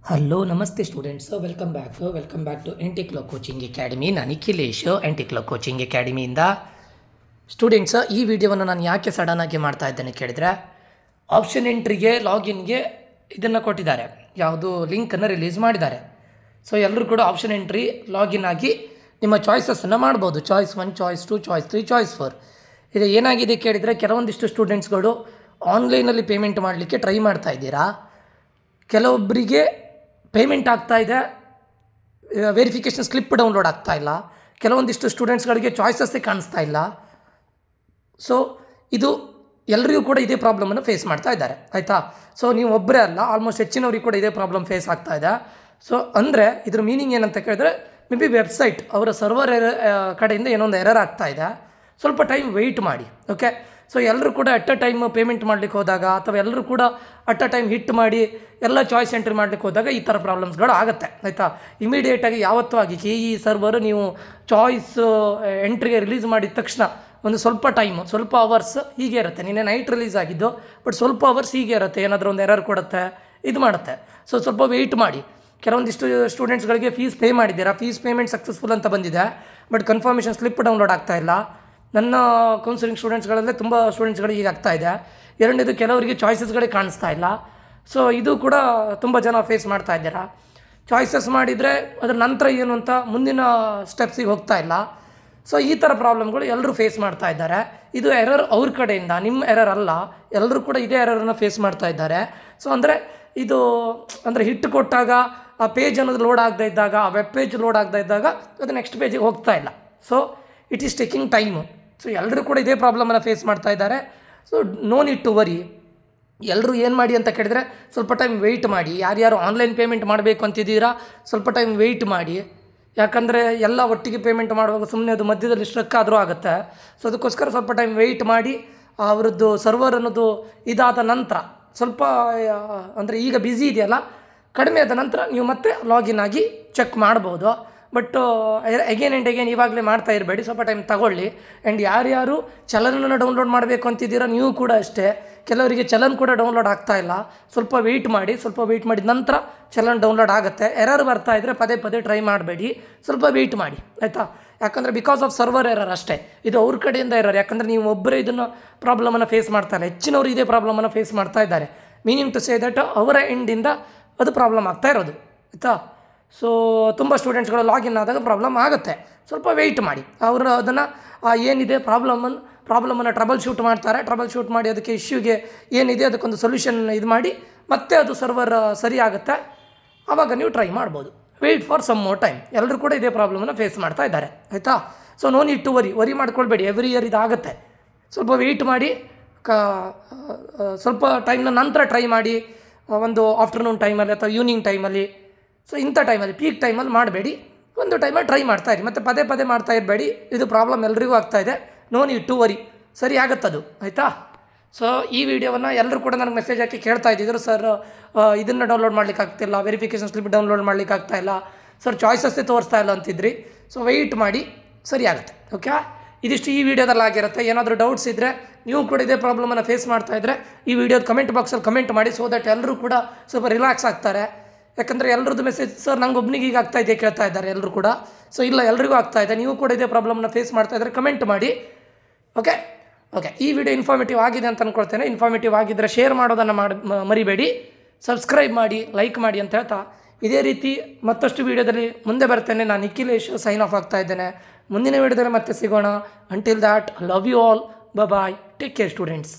Hello namaste students, welcome back to ಎಂಟಿಕ್ಲೋ coaching academy. ನಾನು Nikhilesh, ಎಂಟಿಕ್ಲೋ coaching ಅಕಾಡೆಮಿಯಿಂದ. Students, ಈ ವಿಡಿಯೋವನ್ನು ನಾನು ಯಾಕೆ ಸಡನ್ನಾಗಿ ಮಾಡ್ತಾ ಇದ್ದೇನೆ ಕೇಳಿದರೆ, ಆಪ್ಷನ್ ಎಂಟ್ರಿಗೆ ಲಾಗಿನ್ಗೆ ಇದನ್ನು ಕೊಟ್ಟಿದ್ದಾರೆ, ಯಾವುದು ಲಿಂಕನ್ನು ರಿಲೀಸ್ ಮಾಡಿದ್ದಾರೆ. ಸೊ ಎಲ್ಲರೂ ಕೂಡ ಆಪ್ಷನ್ ಎಂಟ್ರಿ ಲಾಗಿನ್ ಆಗಿ ನಿಮ್ಮ ಚಾಯ್ಸಸ್ಸನ್ನು ಮಾಡ್ಬೋದು. Choice 1, choice 2, choice 3, choice 4. ಇದು ಏನಾಗಿದೆ ಕೇಳಿದರೆ, ಕೆಲವೊಂದಿಷ್ಟು ಸ್ಟೂಡೆಂಟ್ಸ್ಗಳು ಆನ್ಲೈನಲ್ಲಿ ಪೇಮೆಂಟ್ ಮಾಡಲಿಕ್ಕೆ ಟ್ರೈ ಮಾಡ್ತಾ ಇದ್ದೀರಾ. ಕೆಲವೊಬ್ಬರಿಗೆ ಪೇಮೆಂಟ್ ಆಗ್ತಾಯಿದೆ, ವೆರಿಫಿಕೇಷನ್ ಸ್ಲಿಪ್ ಡೌನ್ಲೋಡ್ ಆಗ್ತಾಯಿಲ್ಲ. ಕೆಲವೊಂದಿಷ್ಟು ಸ್ಟೂಡೆಂಟ್ಸ್ಗಳಿಗೆ ಚಾಯ್ಸಸ್ಸೇ ಕಾಣಿಸ್ತಾ ಇಲ್ಲ. ಸೊ ಇದು ಎಲ್ಲರಿಗೂ ಕೂಡ ಇದೇ ಪ್ರಾಬ್ಲಮನ್ನು ಫೇಸ್ ಮಾಡ್ತಾ ಇದ್ದಾರೆ, ಆಯಿತಾ. ಸೊ ನೀವು ಒಬ್ಬರೇ ಅಲ್ಲ, ಆಲ್ಮೋಸ್ಟ್ ಹೆಚ್ಚಿನವ್ರಿಗೆ ಕೂಡ ಇದೇ ಪ್ರಾಬ್ಲಮ್ ಫೇಸ್ ಆಗ್ತಾ ಇದೆ. ಸೊ ಅಂದರೆ ಇದ್ರ ಮೀನಿಂಗ್ ಏನಂತ ಕೇಳಿದ್ರೆ, ಮೇ ಬಿ ವೆಬ್ಸೈಟ್ ಅವರ ಸರ್ವರ್ ಕಡೆಯಿಂದ ಏನೋ ಒಂದು ಎರರ್ ಆಗ್ತಾ ಇದೆ. ಸ್ವಲ್ಪ ಟೈಮ್ ವೆಯ್ಟ್ ಮಾಡಿ, ಓಕೆ. ಸೊ ಎಲ್ಲರೂ ಕೂಡ ಅಟ್ ಅ ಟೈಮ್ ಪೇಮೆಂಟ್ ಮಾಡಲಿಕ್ಕೆ ಹೋದಾಗ, ಅಥವಾ ಎಲ್ಲರೂ ಕೂಡ ಅಟ್ ಅ ಟೈಮ್ ಹಿಟ್ ಮಾಡಿ ಎಲ್ಲ ಚಾಯ್ಸ್ ಎಂಟ್ರಿ ಮಾಡಲಿಕ್ಕೆ ಹೋದಾಗ ಈ ಥರ ಪ್ರಾಬ್ಲಮ್ಸ್ಗಳು ಆಗುತ್ತೆ, ಆಯಿತಾ. ಇಮಿಡಿಯೇಟಾಗಿ ಯಾವತ್ತೂ ಆಗಿ ಈ ಸರ್ವರ್ ನೀವು ಚಾಯ್ಸ್ ಎಂಟ್ರಿಗೆ ರಿಲೀಸ್ ಮಾಡಿದ ತಕ್ಷಣ ಒಂದು ಸ್ವಲ್ಪ ಅವರ್ಸ್ ಹೀಗೆ ಇರುತ್ತೆ. ನಿನ್ನೆ ನೈಟ್ ರಿಲೀಸ್ ಆಗಿದ್ದು, ಬಟ್ ಸ್ವಲ್ಪ ಅವರ್ಸ್ ಹೀಗೆ ಇರುತ್ತೆ, ಏನಾದರೂ ಒಂದು ಎರರ್ ಕೊಡುತ್ತೆ, ಇದು ಮಾಡುತ್ತೆ. ಸೊ ಸ್ವಲ್ಪ ವೆಯ್ಟ್ ಮಾಡಿ. ಕೆಲವೊಂದಿಷ್ಟು ಸ್ಟೂಡೆಂಟ್ಸ್ಗಳಿಗೆ ಫೀಸ್ ಪೇ ಮಾಡಿದ್ದೀರಾ, ಫೀಸ್ ಪೇಮೆಂಟ್ ಸಕ್ಸಸ್ಫುಲ್ ಅಂತ ಬಂದಿದೆ, ಬಟ್ ಕನ್ಫರ್ಮೇಷನ್ ಸ್ಲಿಪ್ ಡೌನ್ಲೋಡ್ ಆಗ್ತಾ ಇಲ್ಲ. ನನ್ನ ಕೌನ್ಸಿಲಿಂಗ್ ಸ್ಟೂಡೆಂಟ್ಸ್ಗಳಲ್ಲೇ ತುಂಬ ಸ್ಟೂಡೆಂಟ್ಸ್ಗಳಿಗೆ ಈಗ ಆಗ್ತಾ ಇದೆ. ಎರಡನೇದು, ಕೆಲವರಿಗೆ ಚಾಯ್ಸಸ್ಗಳೇ ಕಾಣಿಸ್ತಾ ಇಲ್ಲ. ಸೊ ಇದು ಕೂಡ ತುಂಬ ಜನ ಫೇಸ್ ಮಾಡ್ತಾ ಇದ್ದೀರಾ. ಚಾಯ್ಸಸ್ ಮಾಡಿದರೆ ಅದರ ನಂತರ ಏನು ಅಂತ ಮುಂದಿನ ಸ್ಟೆಪ್ಸಿಗೆ ಹೋಗ್ತಾ ಇಲ್ಲ. ಸೊ ಈ ಥರ ಪ್ರಾಬ್ಲಮ್ಗಳು ಎಲ್ಲರೂ ಫೇಸ್ ಮಾಡ್ತಾ ಇದ್ದಾರೆ. ಇದು ಎರರ್ ಅವ್ರ ಕಡೆಯಿಂದ, ನಿಮ್ಮ ಎರರ್ ಅಲ್ಲ. ಎಲ್ಲರೂ ಕೂಡ ಇದೇ ಎರರನ್ನು ಫೇಸ್ ಮಾಡ್ತಾ ಇದ್ದಾರೆ. ಸೊ ಇದು ಹಿಟ್ ಕೊಟ್ಟಾಗ ಆ ಪೇಜ್ ಅನ್ನೋದು ಲೋಡ್ ಆಗದೇ ಇದ್ದಾಗ, ಆ ವೆಬ್ ಪೇಜ್ ಲೋಡ್ ಆಗದೇ ಇದ್ದಾಗ ಅದು ನೆಕ್ಸ್ಟ್ ಪೇಜಿಗೆ ಹೋಗ್ತಾ ಇಲ್ಲ. So it is taking time. So ಎಲ್ಲರೂ ಕೂಡ ಇದೇ ಪ್ರಾಬ್ಲಮನ್ನು ಫೇಸ್ ಮಾಡ್ತಾ ಇದ್ದಾರೆ. So no need to worry. ಎಲ್ಲರೂ ಏನು ಮಾಡಿ ಅಂತ ಕೇಳಿದರೆ, ಸ್ವಲ್ಪ ಟೈಮ್ ವೆಯ್ಟ್ ಮಾಡಿ. ಯಾರ್ಯಾರು ಆನ್ಲೈನ್ ಪೇಮೆಂಟ್ ಮಾಡಬೇಕು ಅಂತಿದ್ದೀರಾ, ಸ್ವಲ್ಪ ಟೈಮ್ ವೆಯ್ಟ್ ಮಾಡಿ. ಯಾಕಂದರೆ ಎಲ್ಲ ಒಟ್ಟಿಗೆ ಪೇಮೆಂಟ್ ಮಾಡುವಾಗ ಸುಮ್ಮನೆ ಅದು ಮಧ್ಯದಲ್ಲಿ ಸ್ಟ್ರಕ್ ಆದರೂ ಆಗುತ್ತೆ. ಸೊ ಅದಕ್ಕೋಸ್ಕರ ಸ್ವಲ್ಪ ಟೈಮ್ ವೆಯ್ಟ್ ಮಾಡಿ. ಅವರದ್ದು ಸರ್ವರ್ ಅನ್ನೋದು ಇದಾದ ನಂತರ, ಸ್ವಲ್ಪ ಈಗ ಬ್ಯುಸಿ ಇದೆಯಲ್ಲ, ಕಡಿಮೆ ಆದ ನಂತರ ನೀವು ಮತ್ತೆ ಲಾಗಿನ್ ಆಗಿ ಚೆಕ್ ಮಾಡ್ಬೋದು. ಬಟ್ ಅಗೇನ್ ಆ್ಯಂಡ್ ಅಗೇನ್ ಇವಾಗಲೇ ಮಾಡ್ತಾ ಇರಬೇಡಿ, ಸ್ವಲ್ಪ ಟೈಮ್ ತಗೊಳ್ಳಿ. ಆ್ಯಂಡ್ ಯಾರ್ಯಾರು ಚಲನನ್ನು ಡೌನ್ಲೋಡ್ ಮಾಡಬೇಕು ಅಂತಿದ್ದೀರಾ, ನೀವು ಕೂಡ ಅಷ್ಟೇ. ಕೆಲವರಿಗೆ ಚಲನ್ ಕೂಡ ಡೌನ್ಲೋಡ್ ಆಗ್ತಾ ಇಲ್ಲ. ಸ್ವಲ್ಪ ವೆಯ್ಟ್ ಮಾಡಿದ ನಂತರ ಚಲನ್ ಡೌನ್ಲೋಡ್ ಆಗುತ್ತೆ. ಎರರ್ ಬರ್ತಾ ಇದ್ದರೆ ಪದೇ ಟ್ರೈ ಮಾಡಬೇಡಿ, ಸ್ವಲ್ಪ ವೆಯ್ಟ್ ಮಾಡಿ, ಆಯಿತಾ. ಯಾಕಂದರೆ ಬಿಕಾಸ್ ಆಫ್ ಸರ್ವರ್ ಎರರ್ ಅಷ್ಟೇ, ಇದು ಅವ್ರ ಕಡೆಯಿಂದ ಎರರ್. ಯಾಕಂದರೆ ನೀವು ಒಬ್ಬರೇ ಇದನ್ನು ಪ್ರಾಬ್ಲಮನ್ನು ಫೇಸ್ ಮಾಡ್ತಾ ಇಲ್ಲ, ಹೆಚ್ಚಿನವರು ಇದೇ ಪ್ರಾಬ್ಲಮನ್ನು ಫೇಸ್ ಮಾಡ್ತಾ ಇದ್ದಾರೆ. ಮೀನಿಂಗ್ ಟು ಸೇ ದಟ್ ಅವರ ಎಂಡಿಂದ ಅದು ಪ್ರಾಬ್ಲಮ್ ಆಗ್ತಾ ಇರೋದು, ಆಯಿತಾ. ಸೊ ತುಂಬ ಸ್ಟೂಡೆಂಟ್ಸ್ಗಳು ಲಾಗಿನ್ ಆದಾಗ ಪ್ರಾಬ್ಲಮ್ ಆಗುತ್ತೆ. ಸ್ವಲ್ಪ ವೆಯ್ಟ್ ಮಾಡಿ. ಅವರು ಅದನ್ನು ಏನಿದೆ ಪ್ರಾಬ್ಲಮನ್ನು ಟ್ರಬಲ್ ಶೂಟ್ ಮಾಡ್ತಾರೆ. ಟ್ರಬಲ್ ಶೂಟ್ ಮಾಡಿ ಅದಕ್ಕೆ ಇಶ್ಯೂಗೆ ಏನಿದೆ ಅದಕ್ಕೊಂದು ಸೊಲ್ಯೂಷನ್ ಇದು ಮಾಡಿ, ಮತ್ತೆ ಅದು ಸರ್ವರ್ ಸರಿ ಆಗುತ್ತೆ, ಆವಾಗ ನೀವು ಟ್ರೈ ಮಾಡ್ಬೋದು. Wait for some more time. ಎಲ್ಲರೂ ಕೂಡ ಇದೇ ಪ್ರಾಬ್ಲಮನ್ನು ಫೇಸ್ ಮಾಡ್ತಾ ಇದ್ದಾರೆ, ಆಯಿತಾ. So no need to worry ಮಾಡ್ಕೊಳ್ಬೇಡಿ. ಎವ್ರಿ ಇಯರ್ ಇದಾಗುತ್ತೆ. ಸ್ವಲ್ಪ ವೆಯ್ಟ್ ಮಾಡಿ. ಸ್ವಲ್ಪ ಟೈಮ್ನ ನಂತರ ಟ್ರೈ ಮಾಡಿ. ಒಂದು ಆಫ್ಟರ್ನೂನ್ ಟೈಮಲ್ಲಿ ಅಥವಾ ಈವ್ನಿಂಗ್ ಟೈಮಲ್ಲಿ. ಸೊ ಇಂಥ ಟೈಮಲ್ಲಿ, ಪೀಕ್ ಟೈಮಲ್ಲಿ ಮಾಡಬೇಡಿ. ಒಂದು ಟೈಮಲ್ಲಿ ಟ್ರೈ ಮಾಡ್ತಾಯಿರಿ, ಮತ್ತು ಪದೇ ಮಾಡ್ತಾ ಇರಬೇಡಿ. ಇದು ಪ್ರಾಬ್ಲಮ್ ಎಲ್ರಿಗೂ ಆಗ್ತಾಯಿದೆ. No need to worry. ಸರಿ ಆಗುತ್ತದು, ಆಯಿತಾ. ಸೊ ಈ ವಿಡಿಯೋವನ್ನು ಎಲ್ಲರೂ ಕೂಡ ನನಗೆ ಮೆಸೇಜ್ ಹಾಕಿ ಕೇಳ್ತಾ ಇದ್ದಿದ್ರು, ಸರ್ ಇದನ್ನು ಡೌನ್ಲೋಡ್ ಮಾಡ್ಲಿಕ್ಕೆ ಆಗ್ತಿಲ್ಲ, ವೆರಿಫಿಕೇಷನ್ ಸ್ಲಿಪ್ ಡೌನ್ಲೋಡ್ ಮಾಡ್ಲಿಕ್ಕೆ ಆಗ್ತಾಯಿಲ್ಲ, ಸರ್ ಚಾಯ್ಸಸ್ಸೇ ತೋರಿಸ್ತಾ ಇಲ್ಲ ಅಂತಿದ್ರಿ. ಸೊ ವೆಯ್ಟ್ ಮಾಡಿ, ಸರಿ ಆಗುತ್ತೆ, ಓಕೆ. ಇದಿಷ್ಟು ಈ ವಿಡಿಯೋದಲ್ಲಿ ಆಗಿರುತ್ತೆ. ಏನಾದರೂ ಡೌಟ್ಸ್ ಇದ್ದರೆ, ನೀವು ಕೂಡ ಇದೇ ಪ್ರಾಬ್ಲಮನ್ನು ಫೇಸ್ ಮಾಡ್ತಾ ಇದ್ದರೆ, ಈ ವಿಡಿಯೋದ ಕಮೆಂಟ್ ಬಾಕ್ಸಲ್ಲಿ ಕಮೆಂಟ್ ಮಾಡಿ. ಸೊ ದಟ್ ಎಲ್ಲರೂ ಕೂಡ ಸ್ವಲ್ಪ ರಿಲ್ಯಾಕ್ಸ್ ಆಗ್ತಾರೆ. ಯಾಕಂದರೆ ಎಲ್ಲರದ್ದು ಮೆಸೇಜ್, ಸರ್ ನಂಗೆ ಒಬ್ಬನಿಗೆ ಈಗ ಆಗ್ತಾ ಇದೆ ಕೇಳ್ತಾ ಇದ್ದಾರೆ ಎಲ್ಲರೂ ಕೂಡ. ಸೊ ಇಲ್ಲ, ಎಲ್ರಿಗೂ ಆಗ್ತಾ ಇದೆ. ನೀವು ಕೂಡ ಇದೇ ಪ್ರಾಬ್ಲಮ್ನ ಫೇಸ್ ಮಾಡ್ತಾ ಇದ್ದರೆ ಕಮೆಂಟ್ ಮಾಡಿ, ಓಕೆ. ಈ ವಿಡಿಯೋ ಇನ್ಫಾರ್ಮೇಟಿವ್ ಆಗಿದೆ ಅಂತ ಅಂದ್ಕೊಳ್ತೇನೆ. ಇನ್ಫಾರ್ಮೇಟಿವ್ ಆಗಿದ್ದರೆ ಶೇರ್ ಮಾಡೋದನ್ನು ಮರಿಬೇಡಿ. ಸಬ್ಸ್ಕ್ರೈಬ್ ಮಾಡಿ, ಲೈಕ್ ಮಾಡಿ ಅಂತ ಹೇಳ್ತಾ, ಇದೇ ರೀತಿ ಮತ್ತಷ್ಟು ವೀಡಿಯೋದಲ್ಲಿ ಮುಂದೆ ಬರ್ತೇನೆ. ನಾನು ನಿಖಿಲೇಶ್ ಸೈನ್ ಆಫ್ ಆಗ್ತಾ ಇದ್ದೇನೆ. ಮುಂದಿನ ವೀಡಿಯೋದಲ್ಲಿ ಮತ್ತೆ ಸಿಗೋಣ. Until that, love you all, bye, take care students.